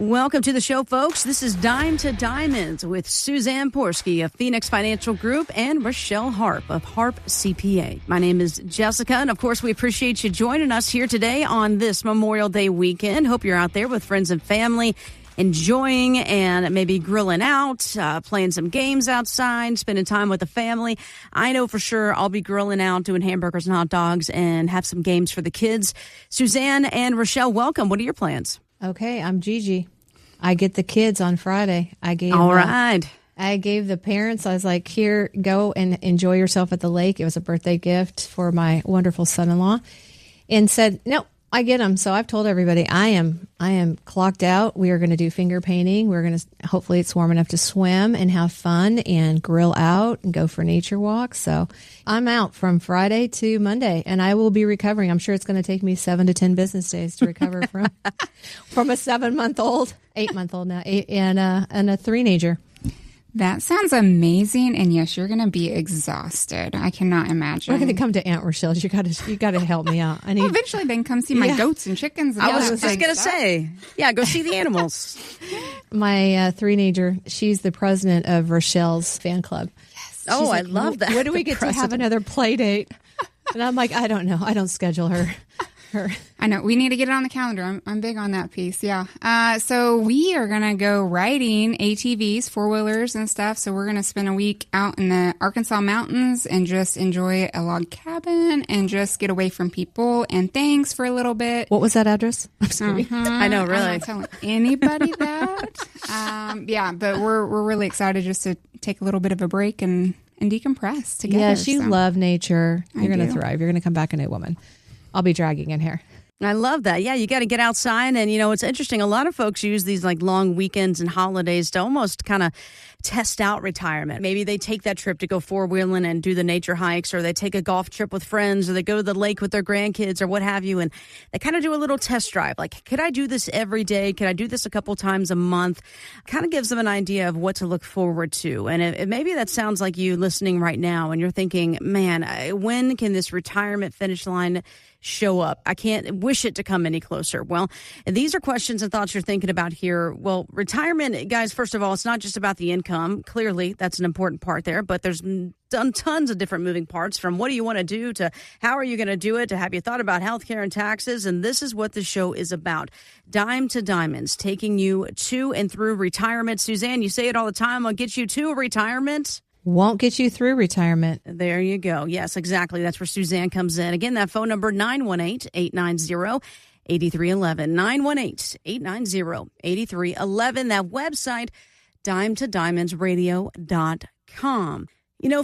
Welcome to the show, folks. This is Dime to Diamonds with Suzanne Porsky of Phoenix Financial Group and Rochelle Harp of Harp CPA. My name is Jessica, and of course, we appreciate you joining us here today on this Memorial Day weekend. Hope you're out there with friends and family, enjoying and maybe grilling out, playing some games outside, spending time with the family. I know for sure I'll be grilling out, doing hamburgers and hot dogs, and have some games for the kids. Suzanne and Rochelle, welcome. What are your plans? Okay, I'm Gigi. I get the kids on Friday. I gave the parents, I was like, here, go and enjoy yourself at the lake. It was a birthday gift for my wonderful son-in-law, and said, no, I get them. So I've told everybody I am clocked out. We are going to do finger painting. We're going to, hopefully it's warm enough to swim and have fun and grill out and go for nature walks. So I'm out from Friday to Monday, and I will be recovering. I'm sure it's going to take me 7 to 10 business days to recover from a 7-month-old, 8-month-old now, and a 3-nager. That sounds amazing, and yes, you're going to be exhausted. I cannot imagine. We're going to come to Aunt Rochelle's. You got to help me out. Well, eventually, then come see my goats and chickens. And I was just going to say, go see the animals. My 3-nager, she's the president of Rochelle's fan club. Yes. Oh, like, I love that. When do we get to have another play date? And I'm like, I don't know. I don't schedule her. I know. We need to get it on the calendar. I'm big on that piece. Yeah. So we are going to go riding ATVs, 4-wheelers and stuff. So we're going to spend a week out in the Arkansas mountains and just enjoy a log cabin and just get away from people and things for a little bit. What was that address? I know, really. I'm not telling anybody that. But we're really excited just to take a little bit of a break and decompress together. Yes, you love nature. You're going to thrive. You're going to come back a new woman. I'll be dragging in here. I love that. Yeah, you got to get outside. And, it's interesting. A lot of folks use these like long weekends and holidays to almost kind of test out retirement. Maybe they take that trip to go 4-wheeling and do the nature hikes, or they take a golf trip with friends, or they go to the lake with their grandkids or what have you. And they kind of do a little test drive. Like, could I do this every day? Could I do this a couple times a month? Kind of gives them an idea of what to look forward to. And if maybe that sounds like you listening right now and you're thinking, man, when can this retirement finish line show up? I can't wish it to come any closer. Well, these are questions and thoughts you're thinking about here. Well, retirement, guys, first of all, it's not just about the income. Clearly, that's an important part there, but there's tons of different moving parts, from what do you want to do to how are you going to do it to have you thought about healthcare and taxes. And this is what the show is about. Dime to Diamonds, taking you to and through retirement. Suzanne, you say it all the time. I'll get you to retirement. Won't get you through retirement. There you go. Yes, exactly. That's where Suzanne comes in. Again, that phone number, 918-890-8311. 918-890-8311. That website, dimetodiamondsradio.com.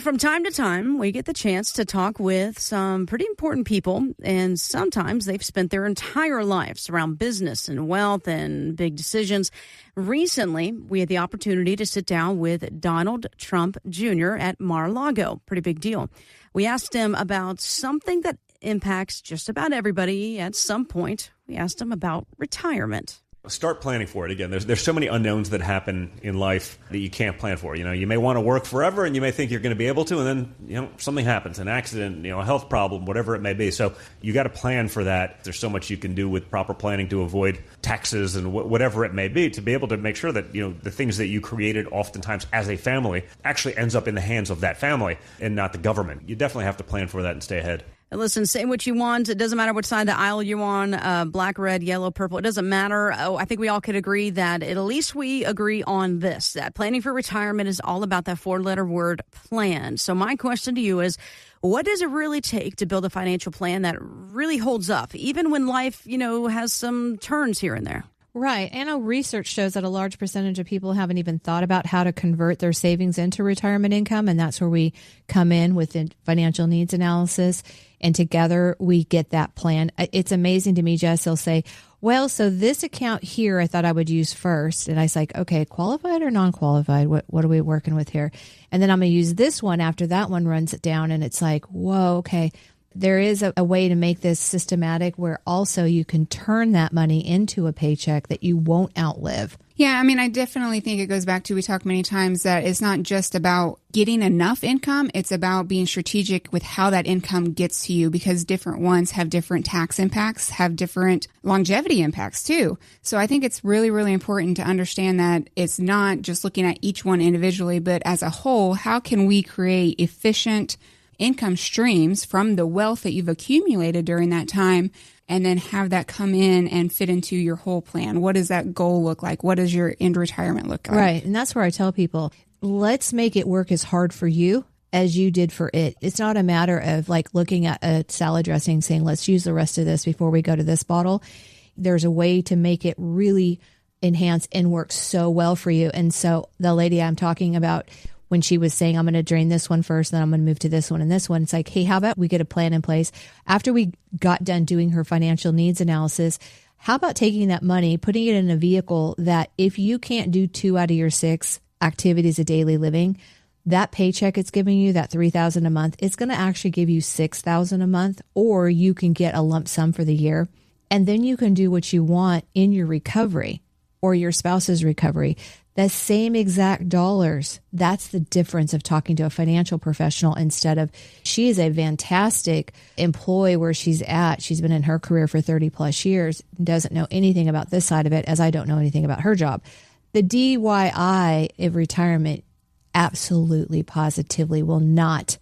From time to time, we get the chance to talk with some pretty important people, and sometimes they've spent their entire lives around business and wealth and big decisions. Recently, we had the opportunity to sit down with Donald Trump Jr. at Mar-a-Lago. Pretty big deal. We asked him about something that impacts just about everybody at some point. We asked him about retirement. Start planning for it. Again, there's so many unknowns that happen in life that you can't plan for. You may want to work forever, and you may think you're going to be able to, and then something happens, an accident, a health problem, whatever it may be. So you got to plan for that. There's so much you can do with proper planning to avoid taxes and whatever it may be, to be able to make sure that the things that you created oftentimes as a family actually ends up in the hands of that family and not the government. You definitely have to plan for that and stay ahead. And listen, say what you want. It doesn't matter which side of the aisle you're on, black, red, yellow, purple. It doesn't matter. I think we all could agree that at least we agree on this, that planning for retirement is all about that 4-letter word, plan. So my question to you is, what does it really take to build a financial plan that really holds up, even when life, has some turns here and there? Right. I know research shows that a large percentage of people haven't even thought about how to convert their savings into retirement income. And that's where we come in with the financial needs analysis. And together we get that plan. It's amazing to me, Jess. They'll say, well, so this account here, I thought I would use first. And I was like, okay, qualified or non-qualified? What are we working with here? And then I'm going to use this one after that one runs it down. And it's like, whoa, okay. there is a way to make this systematic where also you can turn that money into a paycheck that you won't outlive. Yeah, I mean, I definitely think it goes back to, we talked many times that it's not just about getting enough income. It's about being strategic with how that income gets to you, because different ones have different tax impacts, have different longevity impacts too. So I think it's really, really important to understand that it's not just looking at each one individually, but as a whole, how can we create efficient income streams from the wealth that you've accumulated during that time, and then have that come in and fit into your whole plan? What does that goal look like? What does your end retirement look like? Right. And that's where I tell people, let's make it work as hard for you as you did for it. It's not a matter of like looking at a salad dressing saying, let's use the rest of this before we go to this bottle. There's a way to make it really enhance and work so well for you. And so the lady I'm talking about, when she was saying, I'm going to drain this one first, then I'm going to move to this one and this one, it's like, hey, how about we get a plan in place? After we got done doing her financial needs analysis, how about taking that money, putting it in a vehicle that if you can't do 2 out of your 6 activities of daily living, that paycheck it's giving you, that $3,000 a month, it's going to actually give you $6,000 a month, or you can get a lump sum for the year. And then you can do what you want in your recovery or your spouse's recovery. The same exact dollars. That's the difference of talking to a financial professional instead of, she is a fantastic employee where she's at. She's been in her career for 30 plus years, doesn't know anything about this side of it, as I don't know anything about her job. The DIY of retirement absolutely, positively will not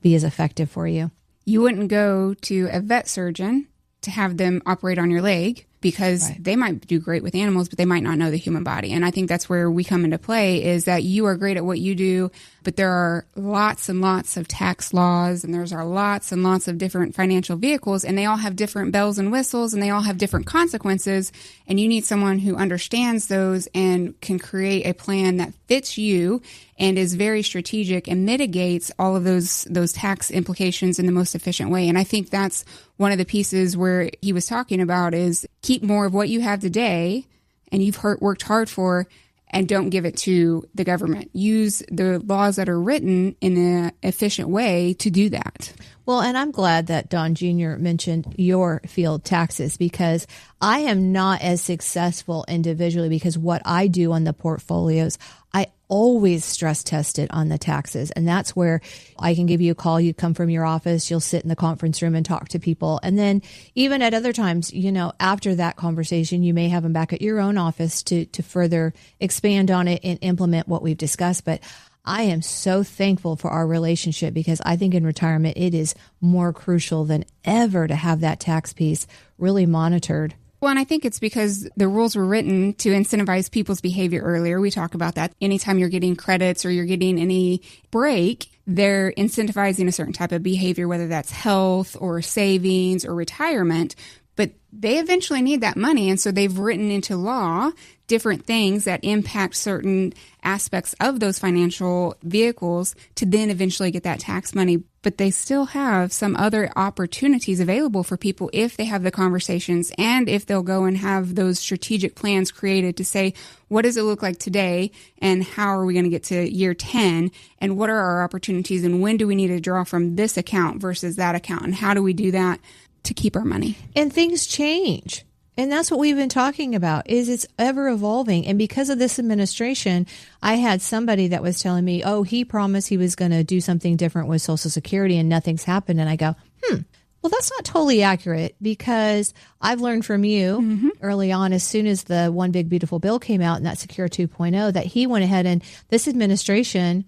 be as effective for you. You wouldn't go to a vet surgeon to have them operate on your leg, because they might do great with animals, but they might not know the human body. And I think that's where we come into play, is that you are great at what you do, but there are lots and lots of tax laws, and there's lots and lots of different financial vehicles, and they all have different bells and whistles, and they all have different consequences. And you need someone who understands those and can create a plan that fits you and is very strategic and mitigates all of those tax implications in the most efficient way. And I think that's one of the pieces where he was talking about is keep more of what you have today and you've worked hard for, and don't give it to the government. Use the laws that are written in an efficient way to do that. Well, and I'm glad that Don Jr. mentioned your field taxes, because I am not as successful individually, because what I do on the portfolios, I always stress test it on the taxes. And that's where I can give you a call. You come from your office, you'll sit in the conference room and talk to people. And then even at other times, after that conversation, you may have them back at your own office to further expand on it and implement what we've discussed. But I am so thankful for our relationship, because I think in retirement, it is more crucial than ever to have that tax piece really monitored. Well, and I think it's because the rules were written to incentivize people's behavior earlier. We talk about that. Anytime you're getting credits or you're getting any break, they're incentivizing a certain type of behavior, whether that's health or savings or retirement. But they eventually need that money. And so they've written into law different things that impact certain aspects of those financial vehicles to then eventually get that tax money. But they still have some other opportunities available for people if they have the conversations and if they'll go and have those strategic plans created to say, what does it look like today and how are we going to get to year 10 and what are our opportunities and when do we need to draw from this account versus that account and how do we do that to keep our money? And things change. And that's what we've been talking about, is it's ever evolving. And because of this administration, I had somebody that was telling me, oh, he promised he was going to do something different with Social Security and nothing's happened. And I go, well, that's not totally accurate, because I've learned from you early on, as soon as the One Big Beautiful Bill came out and that Secure 2.0, that he went ahead and this administration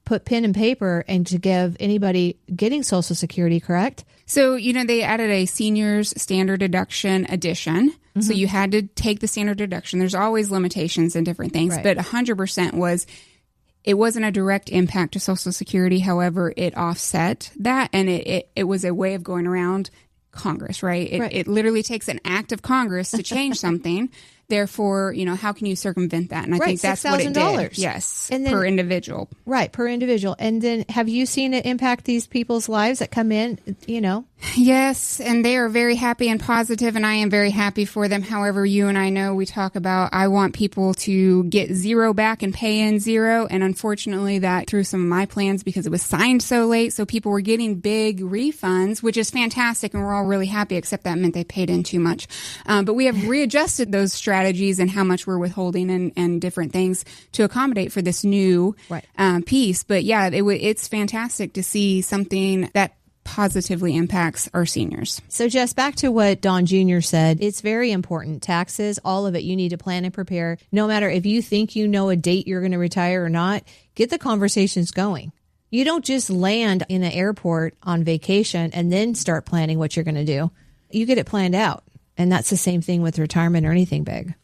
put pen and paper and to give anybody getting Social Security, correct? So, they added a seniors standard deduction addition. Mm-hmm. So you had to take the standard deduction. There's always limitations and different things, but 100% it wasn't a direct impact to Social Security. However, it offset that, and it was a way of going around Congress, right? It literally takes an act of Congress to change something Therefore, how can you circumvent that? And I think that's what it did. Yes, and then, per individual. Right, per individual. And then have you seen it impact these people's lives that come in, Yes, and they are very happy and positive, and I am very happy for them. However, you and I know we talk about I want people to get zero back and pay in zero, and unfortunately that threw some of my plans because it was signed so late, so people were getting big refunds, which is fantastic, and we're all really happy, except that meant they paid in too much. But we have readjusted those strategies and how much we're withholding and different things to accommodate for this new piece. But yeah, it's fantastic to see something that positively impacts our seniors. So Jess, back to what Don Jr. said, it's very important. Taxes, all of it, you need to plan and prepare. No matter if you think you know a date you're going to retire or not, get the conversations going. You don't just land in an airport on vacation and then start planning what you're going to do. You get it planned out. And that's the same thing with retirement or anything big.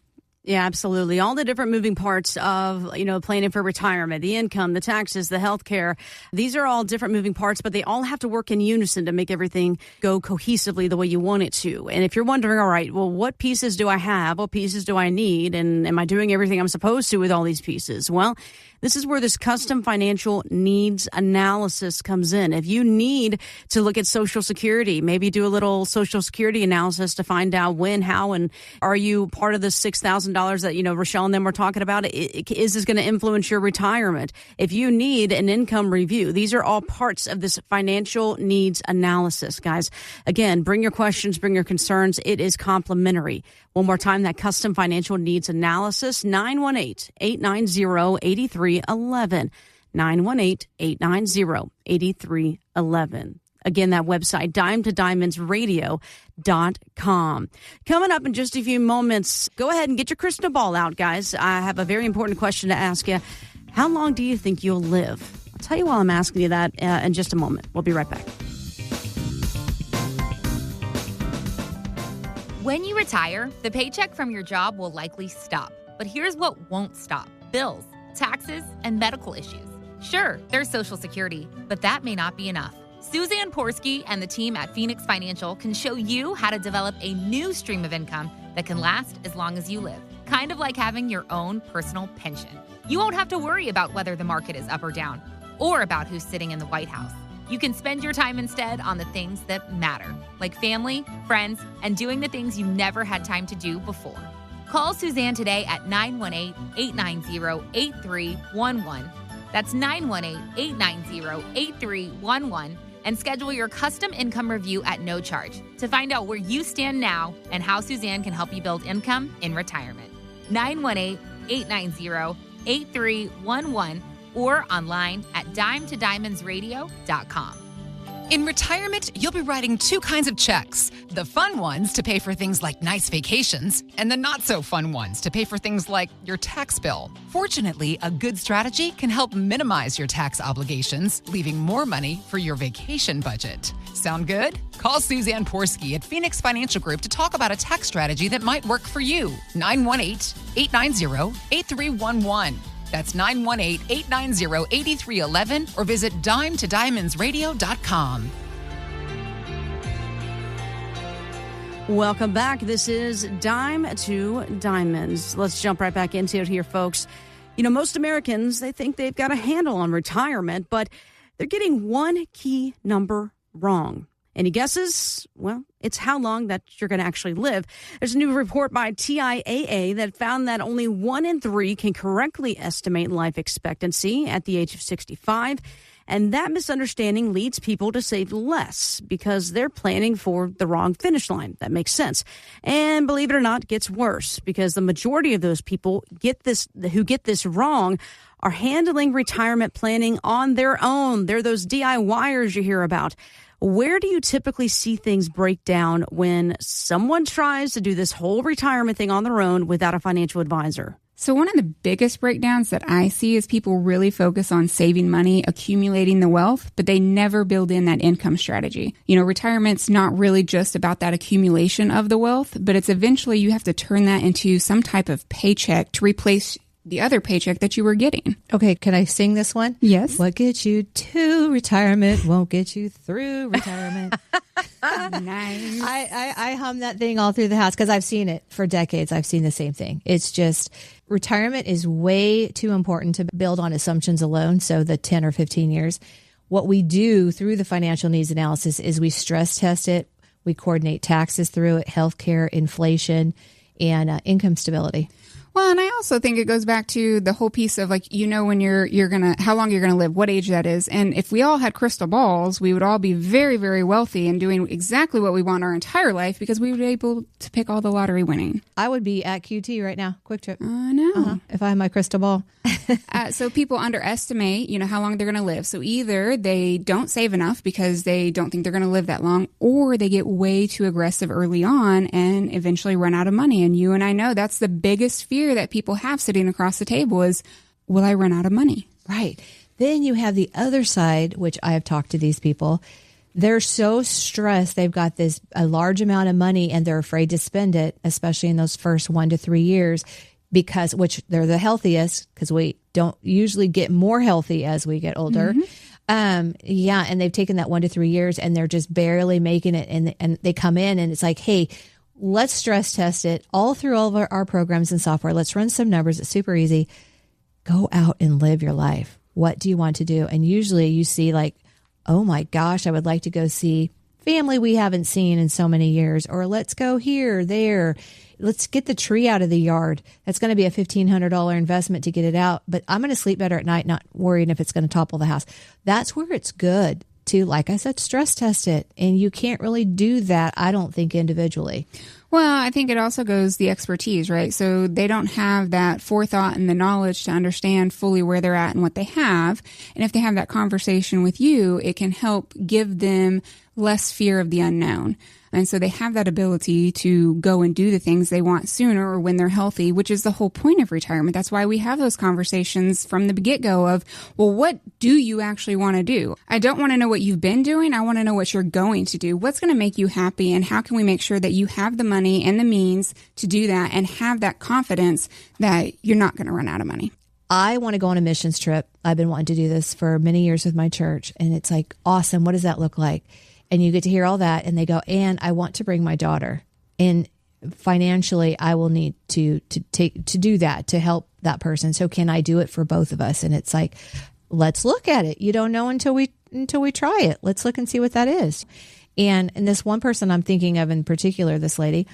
Yeah, absolutely. All the different moving parts of, planning for retirement, the income, the taxes, the health care. These are all different moving parts, but they all have to work in unison to make everything go cohesively the way you want it to. And if you're wondering, all right, well, what pieces do I have? What pieces do I need? And am I doing everything I'm supposed to with all these pieces? Well, this is where this custom financial needs analysis comes in. If you need to look at Social Security, maybe do a little Social Security analysis to find out when, how, and are you part of the $6,000 that, Rochelle and them were talking about? Is this going to influence your retirement? If you need an income review, these are all parts of this financial needs analysis, guys. Again, bring your questions, bring your concerns. It is complimentary. One more time, that custom financial needs analysis, 918-890-8311. 918-890-8311. Again, that website, dimetodiamondsradio.com. Coming up in just a few moments, go ahead and get your crystal ball out, guys. I have a very important question to ask you. How long do you think you'll live? I'll tell you while I'm asking you that in just a moment. We'll be right back. When you retire, the paycheck from your job will likely stop. But here's what won't stop: bills, taxes, and medical issues. Sure, there's Social Security, but that may not be enough. Suzanne Porsky and the team at Phoenix Financial can show you how to develop a new stream of income that can last as long as you live. Kind of like having your own personal pension. You won't have to worry about whether the market is up or down, or about who's sitting in the White House. You can spend your time instead on the things that matter, like family, friends, and doing the things you never had time to do before. Call Suzanne today at 918-890-8311. That's 918-890-8311, and schedule your custom income review at no charge to find out where you stand now and how Suzanne can help you build income in retirement. 918-890-8311. or online at dimetodiamondsradio.com. In retirement, you'll be writing two kinds of checks. The fun ones to pay for things like nice vacations, and the not-so-fun ones to pay for things like your tax bill. Fortunately, a good strategy can help minimize your tax obligations, leaving more money for your vacation budget. Sound good? Call Suzanne Porsky at Phoenix Financial Group to talk about a tax strategy that might work for you. 918-890-8311. That's 918-890-8311 or visit dimetodiamondsradio.com. Welcome back. This is Dime to Diamonds. Let's jump right back into it here, folks. Most Americans, they think they've got a handle on retirement, but they're getting one key number wrong. Any guesses? Well, it's how long that you're going to actually live. There's a new report by TIAA that found that only 1 in 3 can correctly estimate life expectancy at the age of 65. And that misunderstanding leads people to save less because they're planning for the wrong finish line. That makes sense. And believe it or not, it gets worse because the majority of those people who get this wrong are handling retirement planning on their own. They're those DIYers you hear about. Where do you typically see things break down when someone tries to do this whole retirement thing on their own without a financial advisor? So one of the biggest breakdowns that I see is people really focus on saving money, accumulating the wealth, but they never build in that income strategy. Retirement's not really just about that accumulation of the wealth, but it's eventually you have to turn that into some type of paycheck to replace the other paycheck that you were getting. Okay, can I sing this one? Yes. What gets you to retirement won't get you through retirement. Nice. I hum that thing all through the house because I've seen it for decades. I've seen the same thing. It's just retirement is way too important to build on assumptions alone. So the 10 or 15 years. What we do through the financial needs analysis is we stress test it. We coordinate taxes through it, healthcare, inflation, and income stability. Well, and I also think it goes back to the whole piece of like, when you're going to, how long you're going to live, what age that is. And if we all had crystal balls, we would all be very, very wealthy and doing exactly what we want our entire life because we would be able to pick all the lottery winning. I would be at QT right now. Quick Trip. I know. If I had my crystal ball. So people underestimate, how long they're going to live. So either they don't save enough because they don't think they're going to live that long, or they get way too aggressive early on and eventually run out of money. And you and I know that's the biggest fear that people have sitting across the table is, will I run out of money? Right. Then you have the other side, which I have talked to these people. They're so stressed. They've got a large amount of money and they're afraid to spend it, especially in those first 1 to 3 years, which they're the healthiest because we don't usually get more healthy as we get older. Mm-hmm. And they've taken that 1 to 3 years and they're just barely making it. And they come in and it's like, hey, let's stress test it all through all of our programs and software. Let's run some numbers. It's super easy. Go out and live your life. What do you want to do? And usually you see like, oh my gosh, I would like to go see family we haven't seen in so many years, or let's go here, there. Let's get the tree out of the yard. That's going to be a $1,500 investment to get it out, but I'm going to sleep better at night, not worrying if it's going to topple the house. That's where it's good to, like I said, stress test it. And you can't really do that, I don't think, individually. Well, I think it also goes the expertise, right? So they don't have that forethought and the knowledge to understand fully where they're at and what they have. And if they have that conversation with you, it can help give them less fear of the unknown. And so they have that ability to go and do the things they want sooner or when they're healthy, which is the whole point of retirement. That's why we have those conversations from the get-go of, well, what do you actually want to do? I don't want to know what you've been doing. I want to know what you're going to do. What's going to make you happy? And how can we make sure that you have the money and the means to do that and have that confidence that you're not going to run out of money? I want to go on a missions trip. I've been wanting to do this for many years with my church. And it's like, awesome. What does that look like? And you get to hear all that, and they go, and I want to bring my daughter. And financially, I will need to do that, to help that person. So can I do it for both of us? And it's like, let's look at it. You don't know until we try it. Let's look and see what that is. And this one person I'm thinking of in particular, this lady,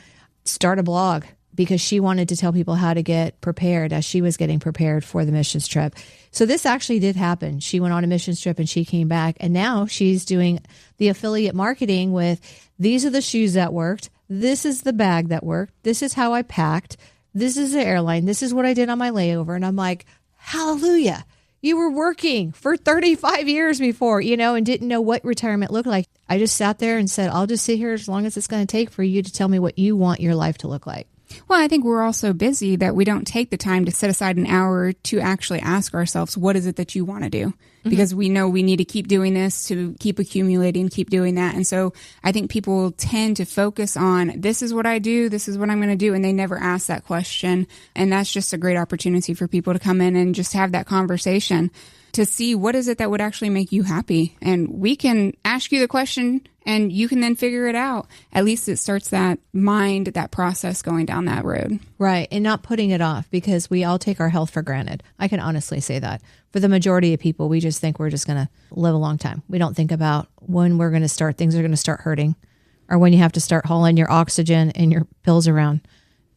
start a blog because she wanted to tell people how to get prepared as she was getting prepared for the missions trip. So this actually did happen. She went on a missions trip and she came back, and now she's doing the affiliate marketing with, these are the shoes that worked. This is the bag that worked. This is how I packed. This is the airline. This is what I did on my layover. And I'm like, hallelujah. You were working for 35 years before, and didn't know what retirement looked like. I just sat there and said, I'll just sit here as long as it's going to take for you to tell me what you want your life to look like. Well, I think we're all so busy that we don't take the time to set aside an hour to actually ask ourselves, what is it that you want to do? Because we know we need to keep doing this, to keep accumulating, keep doing that. And so I think people tend to focus on, this is what I do, this is what I'm going to do, and they never ask that question. And that's just a great opportunity for people to come in and just have that conversation to see what is it that would actually make you happy. And we can ask you the question and you can then figure it out. At least it starts that mind, that process going down that road. Right. And not putting it off, because we all take our health for granted. I can honestly say that. For the majority of people, we just think we're just going to live a long time. We don't think about when we're going to start, things are going to start hurting, or when you have to start hauling your oxygen and your pills around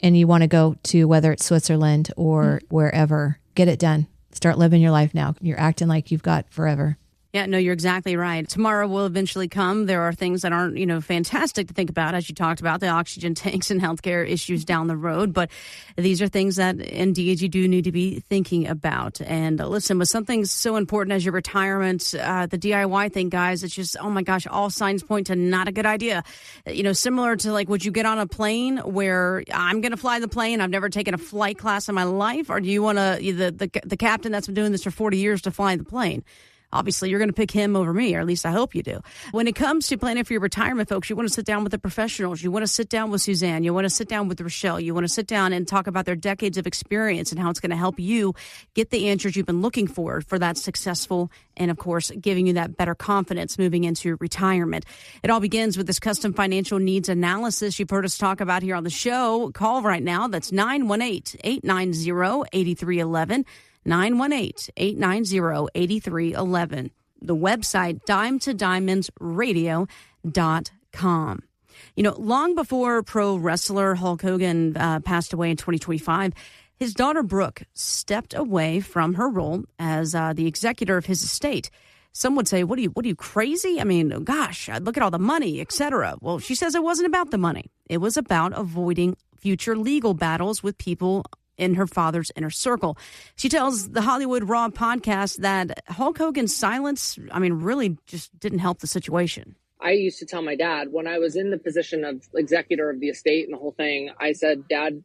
and you want to go to, whether it's Switzerland or wherever, get it done. Start living your life now. You're acting like you've got forever. Yeah, no, you're exactly right. Tomorrow will eventually come. There are things that aren't, fantastic to think about, as you talked about, the oxygen tanks and healthcare issues down the road. But these are things that, indeed, you do need to be thinking about. And listen, with something so important as your retirement, the DIY thing, guys, it's just, oh my gosh, all signs point to not a good idea. Similar to like, would you get on a plane where I'm going to fly the plane? I've never taken a flight class in my life. Or do you want to, the captain that's been doing this for 40 years to fly the plane? obviously you're going to pick him over me, or at least I hope you do. When it comes to planning for your retirement, folks, you want to sit down with the professionals. You want to sit down with Suzanne. You want to sit down with Rochelle. You want to sit down and talk about their decades of experience and how it's going to help you get the answers you've been looking for that successful and, of course, giving you that better confidence moving into retirement. It all begins with this custom financial needs analysis you've heard us talk about here on the show. Call right now. That's 918-890-8311. 918-890-8311. The website, dimetodiamondsradio.com. You know, long before pro wrestler Hulk Hogan passed away in 2025, his daughter Brooke stepped away from her role as the executor of his estate. Some would say, what are you, crazy? I mean, gosh, look at all the money, etc. Well, she says it wasn't about the money. It was about avoiding future legal battles with people in her father's inner circle. She tells the Hollywood Raw podcast that Hulk Hogan's silence, really just didn't help the situation. I used to tell my dad when I was in the position of executor of the estate and the whole thing, I said, Dad,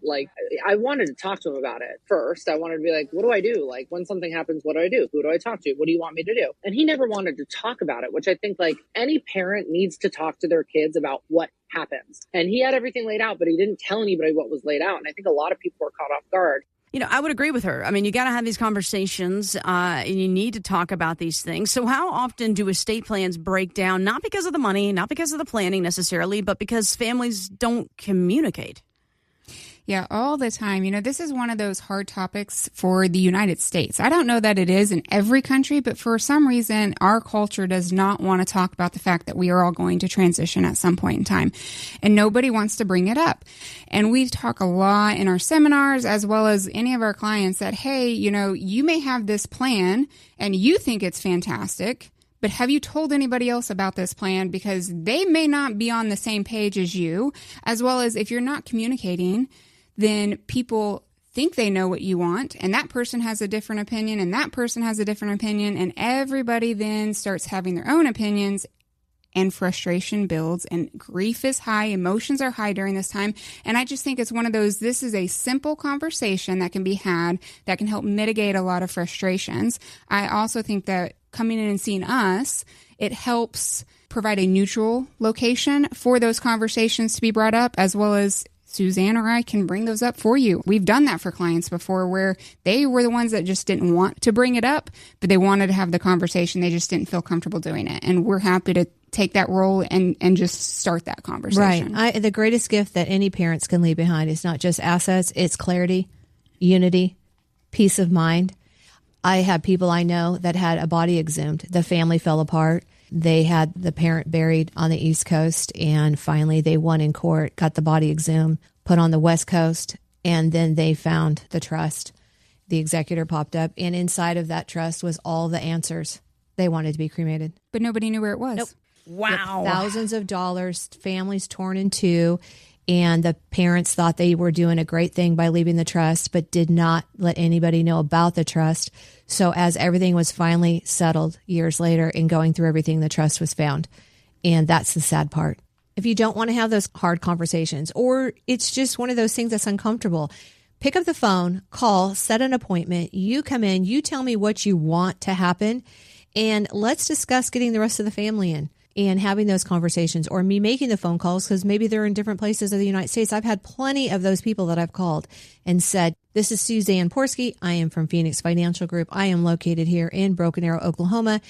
I wanted to talk to him about it first. I wanted to be like, what do I do? Like, when something happens, what do I do? Who do I talk to? What do you want me to do? And he never wanted to talk about it, which I think any parent needs to talk to their kids about what happens. And he had everything laid out, but he didn't tell anybody what was laid out. And I think a lot of people were caught off guard. You know, I would agree with her. I mean, you got to have these conversations and you need to talk about these things. So how often do estate plans break down? Not because of the money, not because of the planning necessarily, but because families don't communicate. Yeah, all the time. You know, this is one of those hard topics for the United States. I don't know that it is in every country, but for some reason, our culture does not want to talk about the fact that we are all going to transition at some point in time. And nobody wants to bring it up. And we talk a lot in our seminars, as well as any of our clients, that, hey, you know, you may have this plan and you think it's fantastic, but have you told anybody else about this plan? Because they may not be on the same page as you, as well as if you're not communicating, then people think they know what you want, and that person has a different opinion, and that person has a different opinion, and everybody then starts having their own opinions, and frustration builds, and grief is high, emotions are high during this time. And I just think it's one of those, this is a simple conversation that can be had that can help mitigate a lot of frustrations. I also think that coming in and seeing us, it helps provide a neutral location for those conversations to be brought up, as well as Suzanne or I can bring those up for you. We've done that for clients before where they were the ones that just didn't want to bring it up, but they wanted to have the conversation. They just didn't feel comfortable doing it. And we're happy to take that role and just start that conversation. Right. The greatest gift that any parents can leave behind is not just assets, it's clarity, unity, peace of mind. I have people I know that had a body exhumed. The family fell apart. They had the parent buried on the East Coast, and finally they won in court, got the body exhumed, put on the West Coast, and then they found the trust. The executor popped up, and inside of that trust was all the answers. They wanted to be cremated. But nobody knew where it was. Nope. Wow. Thousands of dollars, families torn in two, and the parents thought they were doing a great thing by leaving the trust, but did not let anybody know about the trust. So as everything was finally settled years later and going through everything, the trust was found. And that's the sad part. If you don't want to have those hard conversations, or it's just one of those things that's uncomfortable, pick up the phone, call, set an appointment. You come in, you tell me what you want to happen, and let's discuss getting the rest of the family in and having those conversations, or me making the phone calls, because maybe they're in different places of the United States. I've had plenty of those people that I've called and said, this is Suzanne Porsky. I am from Phoenix Financial Group. I am located here in Broken Arrow, Oklahoma.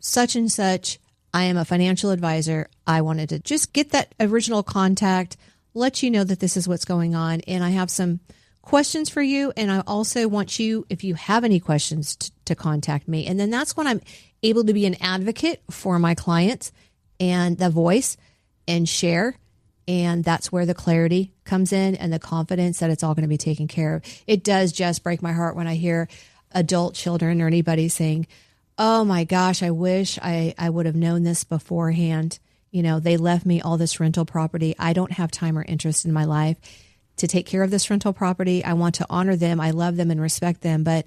Such and such. I am a financial advisor. I wanted to just get that original contact, let you know that this is what's going on. And I have some questions for you. And I also want you, if you have any questions, to contact me. And then that's when I'm able to be an advocate for my clients and the voice and share. And that's where the clarity comes in and the confidence that it's all going to be taken care of. It does just break my heart when I hear adult children or anybody saying, oh my gosh, I wish I would have known this beforehand. You know, they left me all this rental property. I don't have time or interest in my life to take care of this rental property. I want to honor them. I love them and respect them, but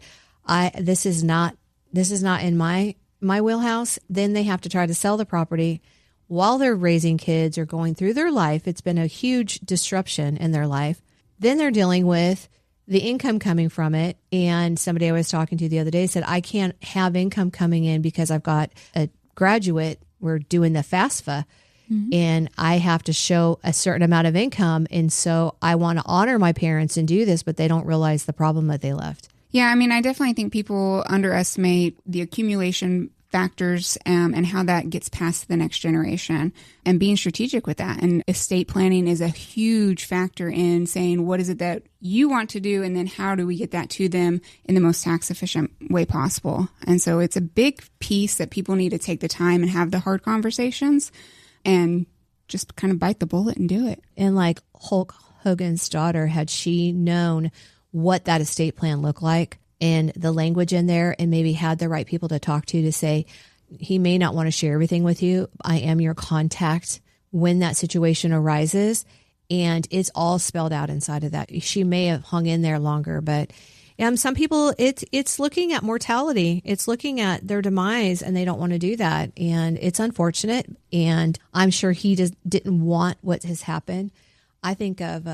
this is not in my wheelhouse. Then they have to try to sell the property while they're raising kids or going through their life. It's been a huge disruption in their life. Then they're dealing with the income coming from it. And somebody I was talking to the other day said, I can't have income coming in because I've got a graduate. We're doing the FAFSA. And I have to show a certain amount of income. And so I want to honor my parents and do this, but they don't realize the problem that they left. Yeah, I mean, I definitely think people underestimate the accumulation factors and how that gets passed to the next generation and being strategic with that. And estate planning is a huge factor in saying, what is it that you want to do? And then how do we get that to them in the most tax efficient way possible? And so it's a big piece that people need to take the time and have the hard conversations and just kind of bite the bullet and do it. And like Hulk Hogan's daughter, had she known what that estate plan looked like and the language in there, and maybe had the right people to talk to say, he may not want to share everything with you. I am your contact when that situation arises. And it's all spelled out inside of that. She may have hung in there longer, but some people, it's looking at mortality. It's looking at their demise, and they don't want to do that. And it's unfortunate. And I'm sure he just didn't want what has happened. I think of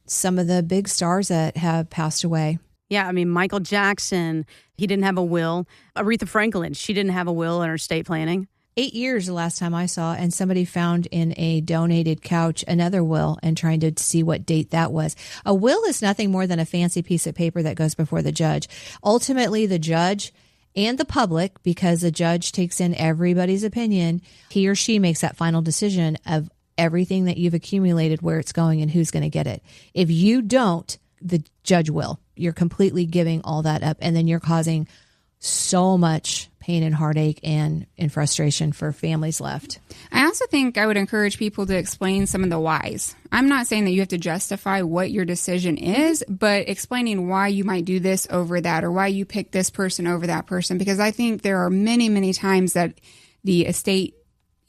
some of the big stars that have passed away. Yeah, I mean, Michael Jackson, he didn't have a will. Aretha Franklin, she didn't have a will in her estate planning. 8 years the last time I saw, and somebody found in a donated couch another will and trying to see what date that was. A will is nothing more than a fancy piece of paper that goes before the judge. Ultimately, the judge and the public, because the judge takes in everybody's opinion, he or she makes that final decision of everything that you've accumulated, where it's going and who's going to get it. If you don't, the judge will. You're completely giving all that up, and then you're causing so much pain and heartache and frustration for families left. I also think I would encourage people to explain some of the whys. I'm not saying that you have to justify what your decision is, but explaining why you might do this over that, or why you pick this person over that person, because I think there are many, many times that the estate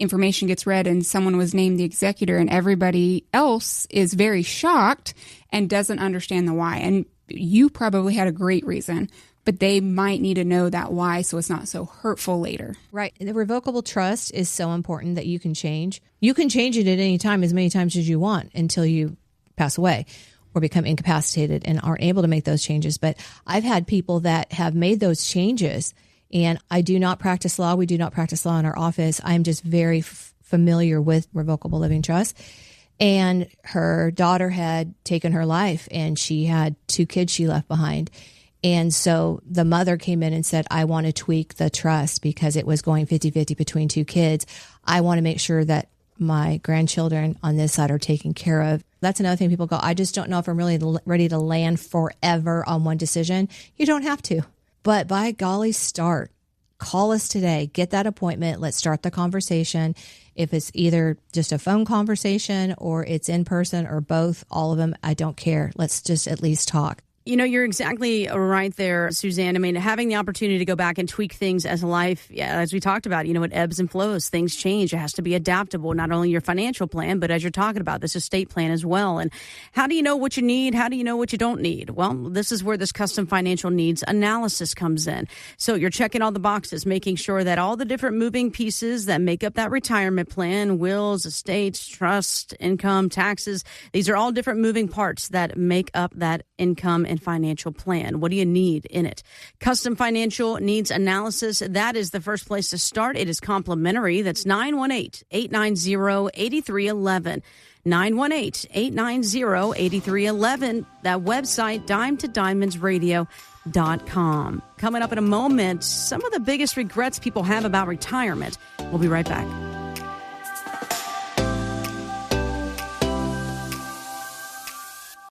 information gets read and someone was named the executor and everybody else is very shocked and doesn't understand the why. And you probably had a great reason, but they might need to know that why so it's not so hurtful later. Right. And the revocable trust is so important that you can change. You can change it at any time, as many times as you want, until you pass away or become incapacitated and aren't able to make those changes. But I've had people that have made those changes, and I do not practice law. We do not practice law in our office. I'm just very familiar with revocable living trust. And her daughter had taken her life, and she had 2 kids she left behind. And so the mother came in and said, I want to tweak the trust because it was going 50-50 between 2 kids. I want to make sure that my grandchildren on this side are taken care of. That's another thing people go, I just don't know if I'm really ready to land forever on one decision. You don't have to. But by golly, start. Call us today. Get that appointment. Let's start the conversation. If it's either just a phone conversation or it's in person or both, all of them, I don't care. Let's just at least talk. You know, you're exactly right there, Suzanne. I mean, having the opportunity to go back and tweak things as life, as we talked about, it ebbs and flows. Things change. It has to be adaptable, not only your financial plan, but as you're talking about, this estate plan as well. And how do you know what you need? How do you know what you don't need? Well, this is where this custom financial needs analysis comes in. So you're checking all the boxes, making sure that all the different moving pieces that make up that retirement plan, wills, estates, trust, income, taxes, these are all different moving parts that make up that income and financial plan. What do you need in it? Custom financial needs analysis. That is the first place to start. It is complimentary. That's 918-890-8311. 918-890-8311. That website, dimetodiamondsradio.com. Coming up in a moment, some of the biggest regrets people have about retirement. We'll be right back.